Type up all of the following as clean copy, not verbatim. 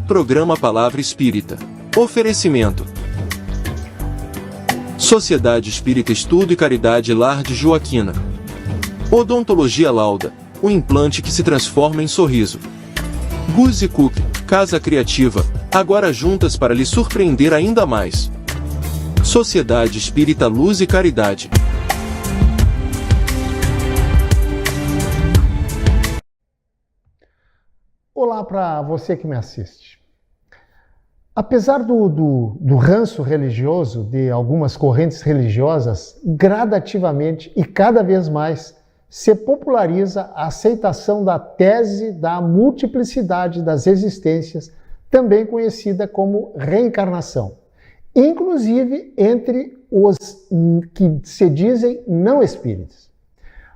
Programa Palavra Espírita. Oferecimento: Sociedade Espírita Estudo e Caridade Lar de Joaquina. Odontologia Lauda, o implante que se transforma em sorriso. Guzzi Cook, Casa Criativa, agora juntas para lhe surpreender ainda mais. Sociedade Espírita Luz e Caridade. Olá para você que me assiste. Apesar do ranço religioso de algumas correntes religiosas, gradativamente e cada vez mais se populariza a aceitação da tese da multiplicidade das existências, também conhecida como reencarnação, inclusive entre os que se dizem não espíritas.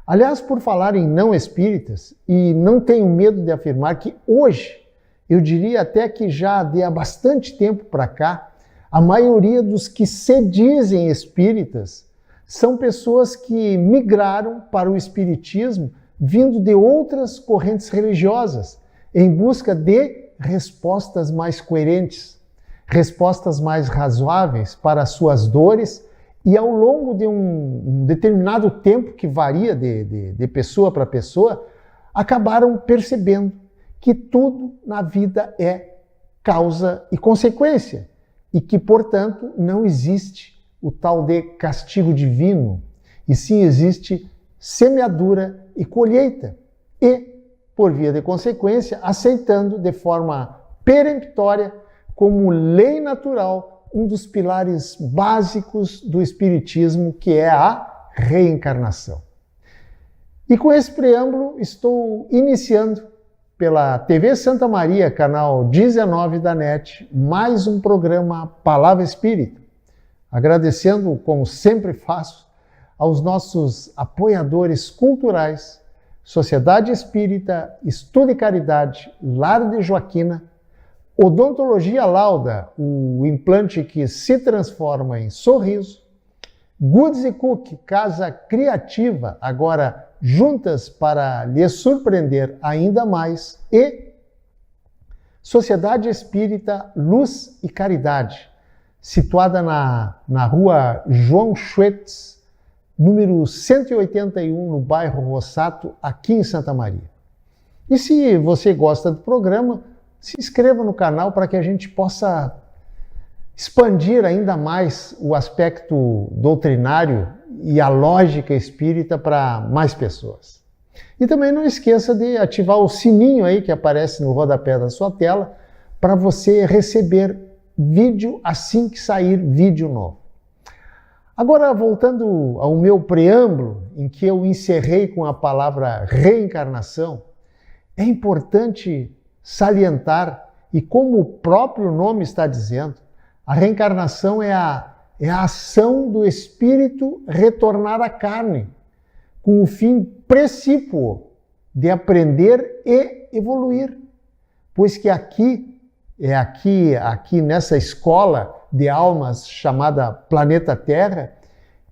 Aliás, por falar em não espíritas, e não tenho medo de afirmar que hoje, eu diria até que já de há bastante tempo para cá, a maioria dos que se dizem espíritas são pessoas que migraram para o espiritismo vindo de outras correntes religiosas, em busca de respostas mais coerentes, respostas mais razoáveis para as suas dores, e ao longo de um determinado tempo, que varia de pessoa para pessoa, acabaram percebendo que tudo na vida é causa e consequência, e que, portanto, não existe o tal de castigo divino, e sim existe semeadura e colheita, e, por via de consequência, aceitando de forma peremptória, como lei natural, um dos pilares básicos do Espiritismo, que é a reencarnação. E com esse preâmbulo, estou iniciando pela TV Santa Maria, canal 19 da NET, mais um programa Palavra Espírita. Agradecendo, como sempre faço, aos nossos apoiadores culturais, Sociedade Espírita, Estudo e Caridade, Lar de Joaquina, Odontologia Lauda, o implante que se transforma em sorriso, Guzzi Cook, Casa Criativa, agora juntas para lhe surpreender ainda mais, e Sociedade Espírita Luz e Caridade, situada na rua João Schwetz, número 181, no bairro Rossato, aqui em Santa Maria. E se você gosta do programa, se inscreva no canal para que a gente possa expandir ainda mais o aspecto doutrinário e a lógica espírita para mais pessoas. E também não esqueça de ativar o sininho aí que aparece no rodapé da sua tela para você receber vídeo assim que sair vídeo novo. Agora, voltando ao meu preâmbulo, em que eu encerrei com a palavra reencarnação, é importante salientar, e como o próprio nome está dizendo, a reencarnação é a ação do espírito retornar à carne, com o fim precípuo de aprender e evoluir. Pois que aqui nessa escola de almas chamada Planeta Terra,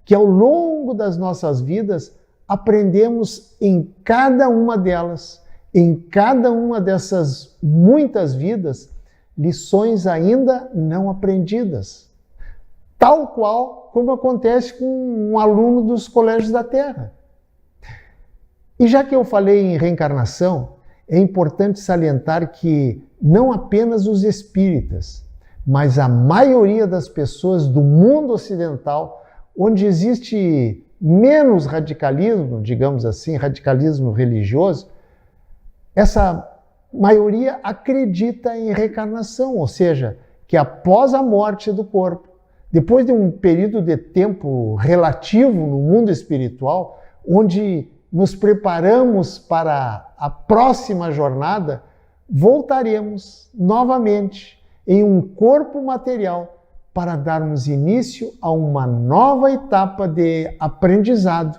que ao longo das nossas vidas aprendemos em cada uma delas, em cada uma dessas muitas vidas, lições ainda não aprendidas. Tal qual como acontece com um aluno dos colégios da Terra. E já que eu falei em reencarnação, é importante salientar que não apenas os espíritas, mas a maioria das pessoas do mundo ocidental, onde existe menos radicalismo, digamos assim, radicalismo religioso, essa maioria acredita em reencarnação, ou seja, que após a morte do corpo, depois de um período de tempo relativo no mundo espiritual, onde nos preparamos para a próxima jornada, voltaremos novamente em um corpo material para darmos início a uma nova etapa de aprendizado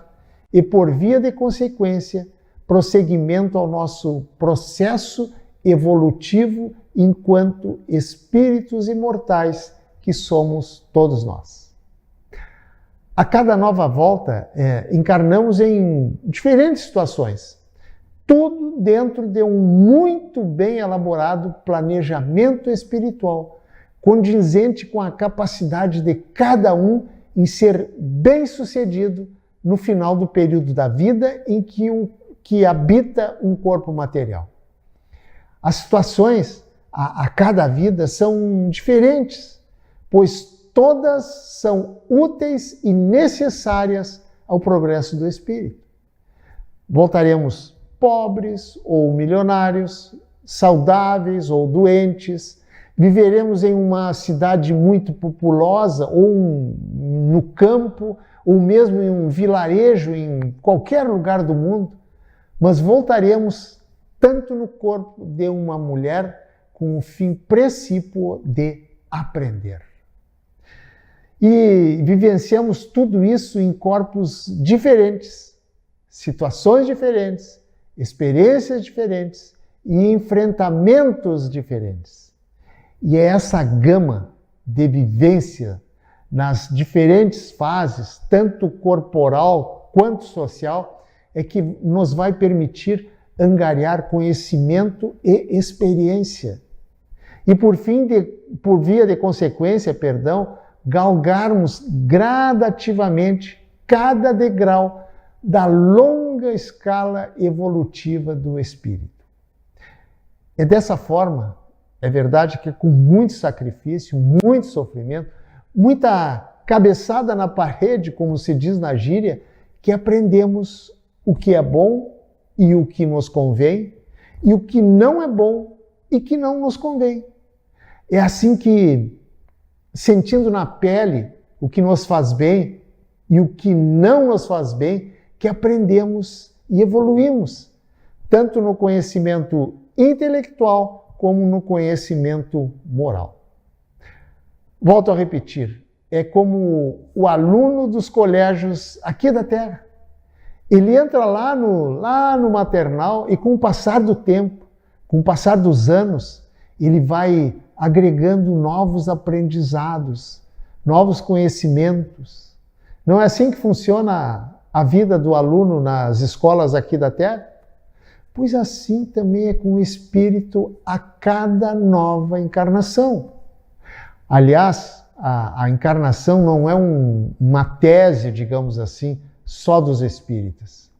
e, por via de consequência, prosseguimento ao nosso processo evolutivo enquanto espíritos imortais que somos todos nós. A cada nova volta, encarnamos em diferentes situações, tudo dentro de um muito bem elaborado planejamento espiritual, condizente com a capacidade de cada um em ser bem-sucedido no final do período da vida em que habita um corpo material. As situações a cada vida são diferentes, pois todas são úteis e necessárias ao progresso do espírito. Voltaremos pobres ou milionários, saudáveis ou doentes, viveremos em uma cidade muito populosa ou no campo, ou mesmo em um vilarejo, em qualquer lugar do mundo, mas voltaremos tanto no corpo de uma mulher com o fim precípuo de aprender. E vivenciamos tudo isso em corpos diferentes, situações diferentes, experiências diferentes e enfrentamentos diferentes. E é essa gama de vivência nas diferentes fases, tanto corporal quanto social, é que nos vai permitir angariar conhecimento e experiência. E por via de consequência, galgarmos gradativamente cada degrau da longa escala evolutiva do espírito. É dessa forma, é verdade que com muito sacrifício, muito sofrimento, muita cabeçada na parede, como se diz na gíria, que aprendemos o que é bom e o que nos convém, e o que não é bom e que não nos convém. É assim que, sentindo na pele o que nos faz bem e o que não nos faz bem, que aprendemos e evoluímos, tanto no conhecimento intelectual como no conhecimento moral. Volto a repetir, é como o aluno dos colégios aqui da Terra. Ele entra lá no maternal e com o passar do tempo, com o passar dos anos, ele vai agregando novos aprendizados, novos conhecimentos. Não é assim que funciona a vida do aluno nas escolas aqui da Terra? Pois assim também é com o espírito a cada nova encarnação. Aliás, a encarnação não é uma tese, digamos assim, só dos espíritas.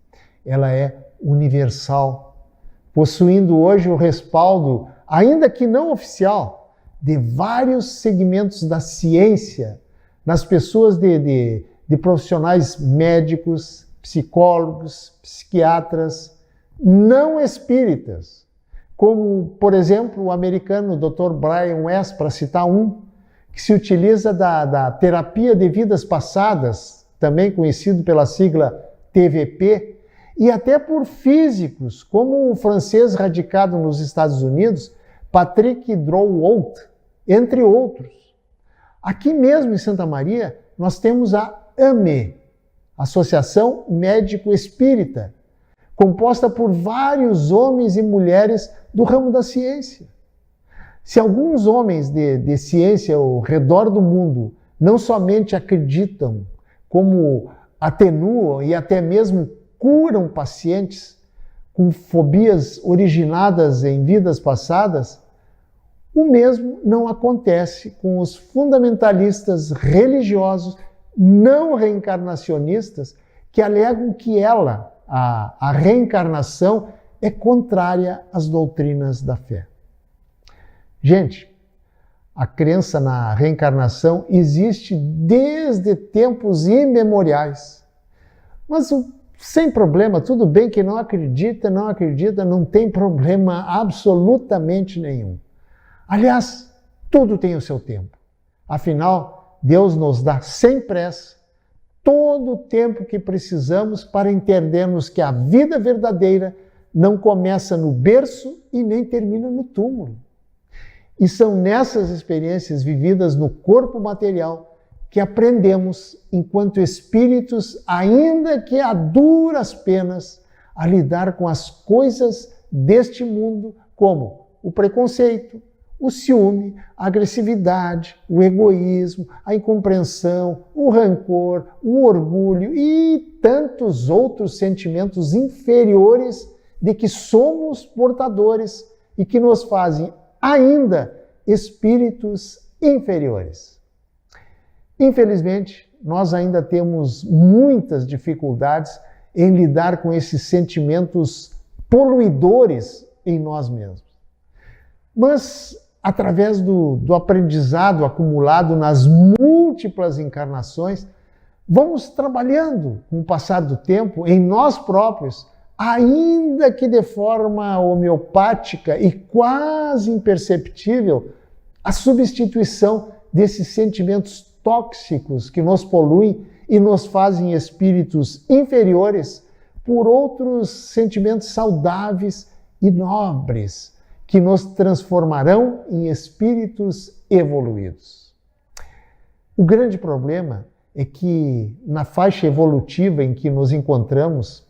Ela é universal, possuindo hoje o respaldo, ainda que não oficial, de vários segmentos da ciência, nas pessoas de profissionais médicos, psicólogos, psiquiatras, não espíritas, como, por exemplo, o americano Dr. Brian Weiss, para citar um, que se utiliza da terapia de vidas passadas, também conhecido pela sigla TVP, e até por físicos, como o francês radicado nos Estados Unidos, Patrick Drouot, entre outros. Aqui mesmo em Santa Maria, nós temos a AME, Associação Médico Espírita, composta por vários homens e mulheres do ramo da ciência. Se alguns homens de ciência ao redor do mundo não somente acreditam, como atenuam e até mesmo curam pacientes com fobias originadas em vidas passadas, o mesmo não acontece com os fundamentalistas religiosos não reencarnacionistas que alegam que a reencarnação, é contrária às doutrinas da fé. Gente, a crença na reencarnação existe desde tempos imemoriais. Mas sem problema, tudo bem que não acredita, não tem problema absolutamente nenhum. Aliás, tudo tem o seu tempo. Afinal, Deus nos dá sem pressa todo o tempo que precisamos para entendermos que a vida verdadeira não começa no berço e nem termina no túmulo. E são nessas experiências vividas no corpo material que aprendemos, enquanto espíritos, ainda que a duras penas, a lidar com as coisas deste mundo, como o preconceito, o ciúme, a agressividade, o egoísmo, a incompreensão, o rancor, o orgulho e tantos outros sentimentos inferiores de que somos portadores e que nos fazem ainda espíritos inferiores. Infelizmente, nós ainda temos muitas dificuldades em lidar com esses sentimentos poluidores em nós mesmos. Mas, através do aprendizado acumulado nas múltiplas encarnações, vamos trabalhando com o passar do tempo em nós próprios, ainda que de forma homeopática e quase imperceptível, a substituição desses sentimentos tóxicos que nos poluem e nos fazem espíritos inferiores por outros sentimentos saudáveis e nobres, que nos transformarão em espíritos evoluídos. O grande problema é que, na faixa evolutiva em que nos encontramos,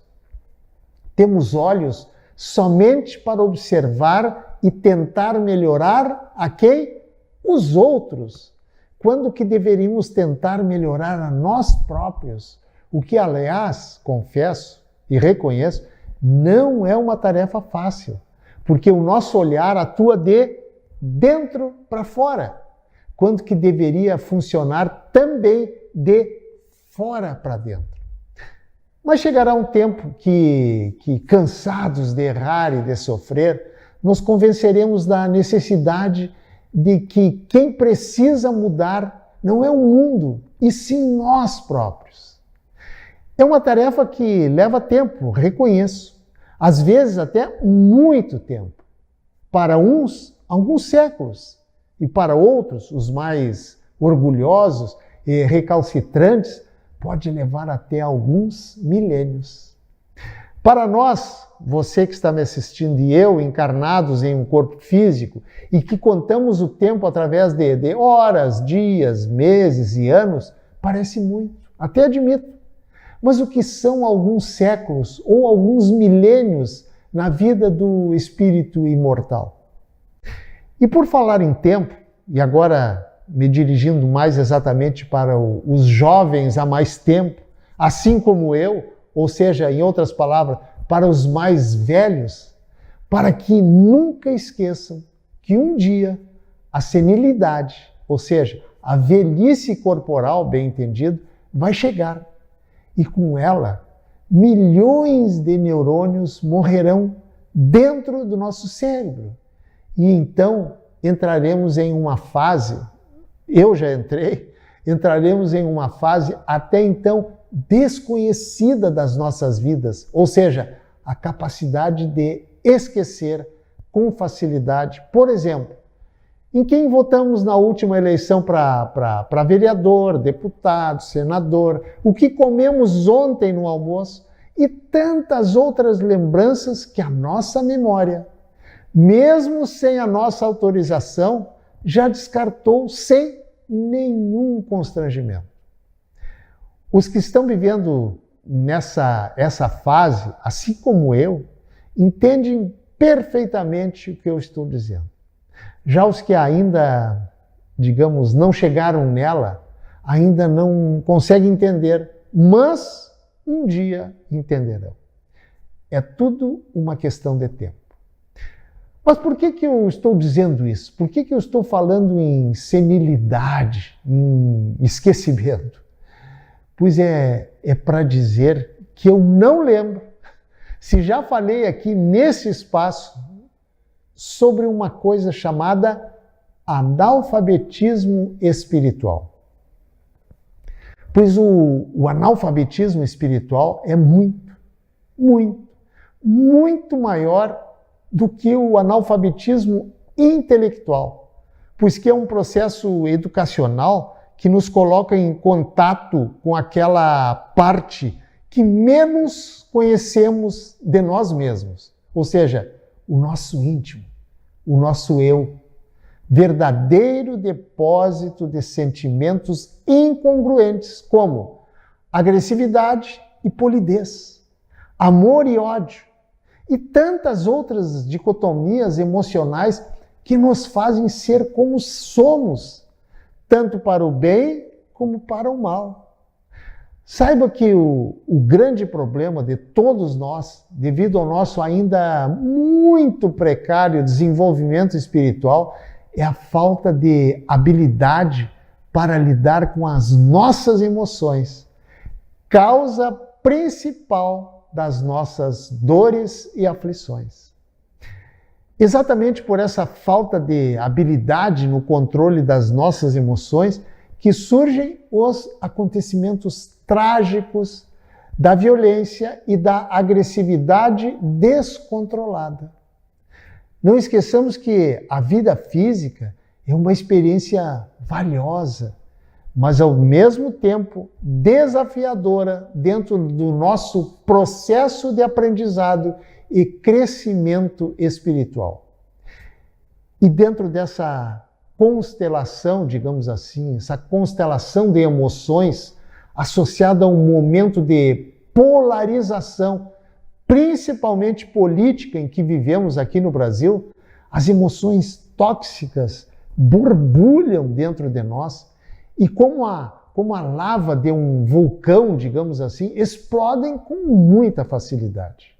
temos olhos somente para observar e tentar melhorar a quem? Os outros, quando que deveríamos tentar melhorar a nós próprios, o que, aliás, confesso e reconheço, não é uma tarefa fácil, porque o nosso olhar atua de dentro para fora, quando que deveria funcionar também de fora para dentro. Mas chegará um tempo que, cansados de errar e de sofrer, nos convenceremos da necessidade de que quem precisa mudar não é o mundo, e sim nós próprios. É uma tarefa que leva tempo, reconheço, às vezes até muito tempo. Para uns, alguns séculos, e para outros, os mais orgulhosos e recalcitrantes, pode levar até alguns milênios. Para nós, você que está me assistindo e eu, encarnados em um corpo físico, e que contamos o tempo através de horas, dias, meses e anos, parece muito, até admito. Mas o que são alguns séculos ou alguns milênios na vida do espírito imortal? E por falar em tempo, e agora me dirigindo mais exatamente para os jovens há mais tempo, assim como eu, ou seja, em outras palavras, para os mais velhos, para que nunca esqueçam que um dia a senilidade, ou seja, a velhice corporal, bem entendido, vai chegar. E com ela, milhões de neurônios morrerão dentro do nosso cérebro. E então entraremos em uma fase, eu já entrei, entraremos em uma fase até então desconhecida das nossas vidas, ou seja, a capacidade de esquecer com facilidade. Por exemplo, em quem votamos na última eleição para vereador, deputado, senador, o que comemos ontem no almoço e tantas outras lembranças que a nossa memória, mesmo sem a nossa autorização, já descartou sem nenhum constrangimento. Os que estão vivendo essa fase, assim como eu, entendem perfeitamente o que eu estou dizendo. Já os que ainda, digamos, não chegaram nela, ainda não conseguem entender, mas um dia entenderão. É tudo uma questão de tempo. Mas por que eu estou dizendo isso? Por que eu estou falando em senilidade, em esquecimento? Pois é para dizer que eu não lembro se já falei aqui nesse espaço sobre uma coisa chamada analfabetismo espiritual. Pois o analfabetismo espiritual é muito maior do que o analfabetismo intelectual, pois que é um processo educacional que nos coloca em contato com aquela parte que menos conhecemos de nós mesmos, ou seja, o nosso íntimo, o nosso eu, verdadeiro depósito de sentimentos incongruentes como agressividade e polidez, amor e ódio, e tantas outras dicotomias emocionais que nos fazem ser como somos, tanto para o bem como para o mal. Saiba que o grande problema de todos nós, devido ao nosso ainda muito precário desenvolvimento espiritual, é a falta de habilidade para lidar com as nossas emoções, causa principal das nossas dores e aflições. Exatamente por essa falta de habilidade no controle das nossas emoções que surgem os acontecimentos trágicos da violência e da agressividade descontrolada. Não esqueçamos que a vida física é uma experiência valiosa, mas ao mesmo tempo desafiadora dentro do nosso processo de aprendizado e crescimento espiritual. E dentro dessa constelação, digamos assim, essa constelação de emoções associada a um momento de polarização, principalmente política, em que vivemos aqui no Brasil, as emoções tóxicas borbulham dentro de nós e como a lava de um vulcão, digamos assim, explodem com muita facilidade.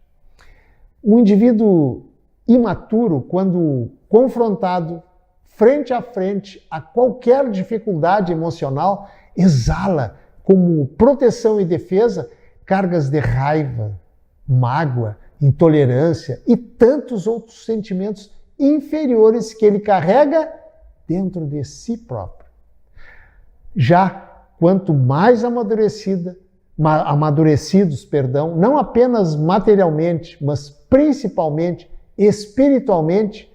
Um indivíduo imaturo, quando confrontado frente a frente a qualquer dificuldade emocional, exala como proteção e defesa cargas de raiva, mágoa, intolerância e tantos outros sentimentos inferiores que ele carrega dentro de si próprio. Já quanto mais amadurecidos, não apenas materialmente, mas principalmente espiritualmente,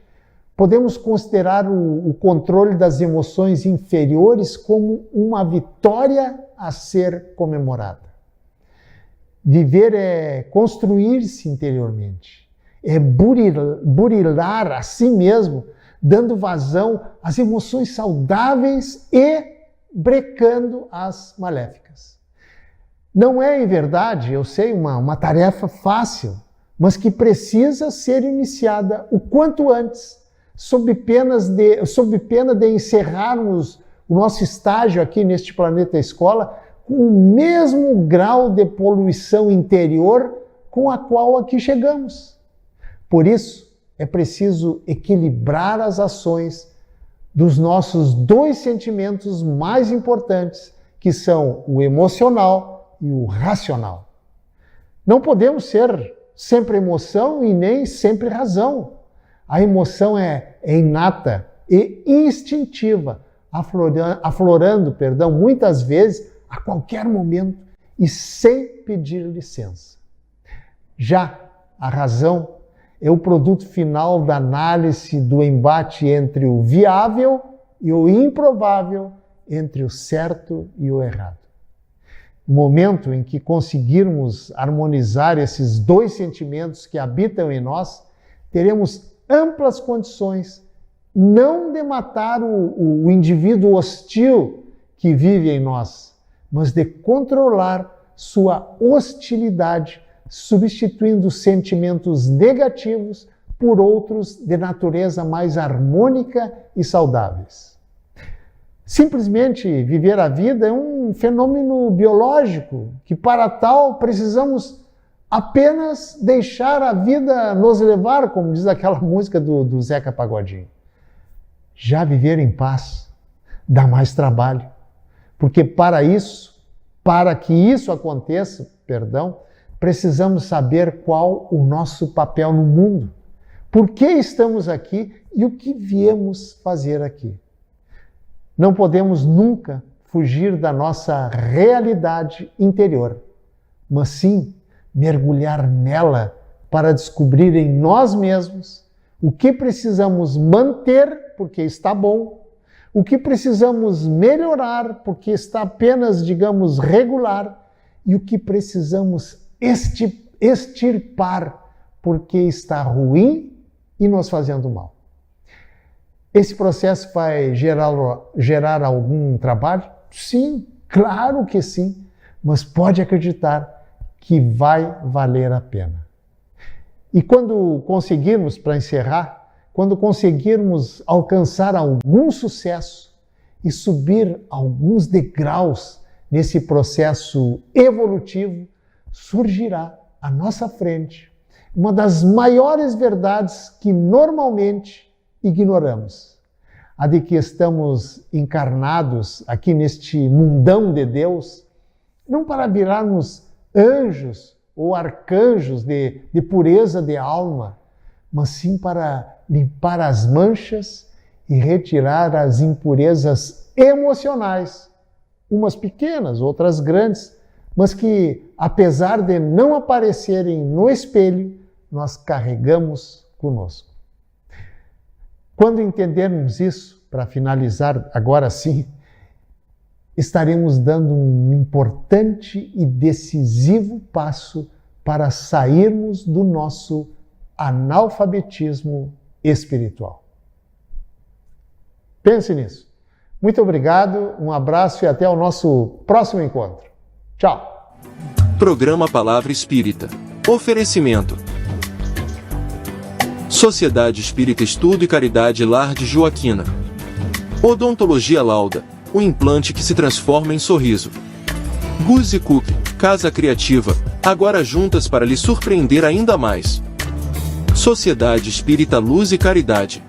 podemos considerar o controle das emoções inferiores como uma vitória a ser comemorada. Viver é construir-se interiormente, é burilar a si mesmo, dando vazão às emoções saudáveis e brecando as maléficas. Não é, em verdade, eu sei, uma tarefa fácil, mas que precisa ser iniciada o quanto antes, sob pena de encerrarmos o nosso estágio aqui neste planeta escola com o mesmo grau de poluição interior com a qual aqui chegamos. Por isso, é preciso equilibrar as ações dos nossos dois sentimentos mais importantes, que são o emocional e o racional. Não podemos ser sempre emoção e nem sempre razão. A emoção é inata e instintiva, aflorando, muitas vezes a qualquer momento e sem pedir licença. Já a razão é o produto final da análise do embate entre o viável e o improvável, entre o certo e o errado. No momento em que conseguirmos harmonizar esses dois sentimentos que habitam em nós, teremos amplas condições não de matar o indivíduo hostil que vive em nós, mas de controlar sua hostilidade, substituindo sentimentos negativos por outros de natureza mais harmônica e saudáveis. Simplesmente viver a vida é um fenômeno biológico que, para tal, precisamos apenas deixar a vida nos levar, como diz aquela música do Zeca Pagodinho. Já viver em paz dá mais trabalho, porque para que isso aconteça, precisamos saber qual o nosso papel no mundo, por que estamos aqui e o que viemos fazer aqui. Não podemos nunca fugir da nossa realidade interior, mas sim mergulhar nela para descobrir em nós mesmos o que precisamos manter porque está bom, o que precisamos melhorar porque está apenas, regular, e o que precisamos extirpar porque está ruim e nos fazendo mal. Esse processo vai gerar algum trabalho? Sim, claro que sim, mas pode acreditar que vai valer a pena. E quando conseguirmos, para encerrar, quando conseguirmos alcançar algum sucesso e subir alguns degraus nesse processo evolutivo, surgirá à nossa frente uma das maiores verdades que normalmente ignoramos. A de que estamos encarnados aqui neste mundão de Deus, não para virarmos anjos ou arcanjos de pureza de alma, mas sim para limpar as manchas e retirar as impurezas emocionais, umas pequenas, outras grandes, mas que, apesar de não aparecerem no espelho, nós carregamos conosco. Quando entendermos isso, para finalizar agora sim, estaremos dando um importante e decisivo passo para sairmos do nosso analfabetismo espiritual. Pense nisso. Muito obrigado, um abraço e até o nosso próximo encontro. Tchau! Programa Palavra Espírita. Oferecimento: Sociedade Espírita Estudo e Caridade Lar de Joaquina. Odontologia Lauda, o implante que se transforma em sorriso. Guzzi Cook, Casa Criativa, agora juntas para lhe surpreender ainda mais. Sociedade Espírita Luz e Caridade.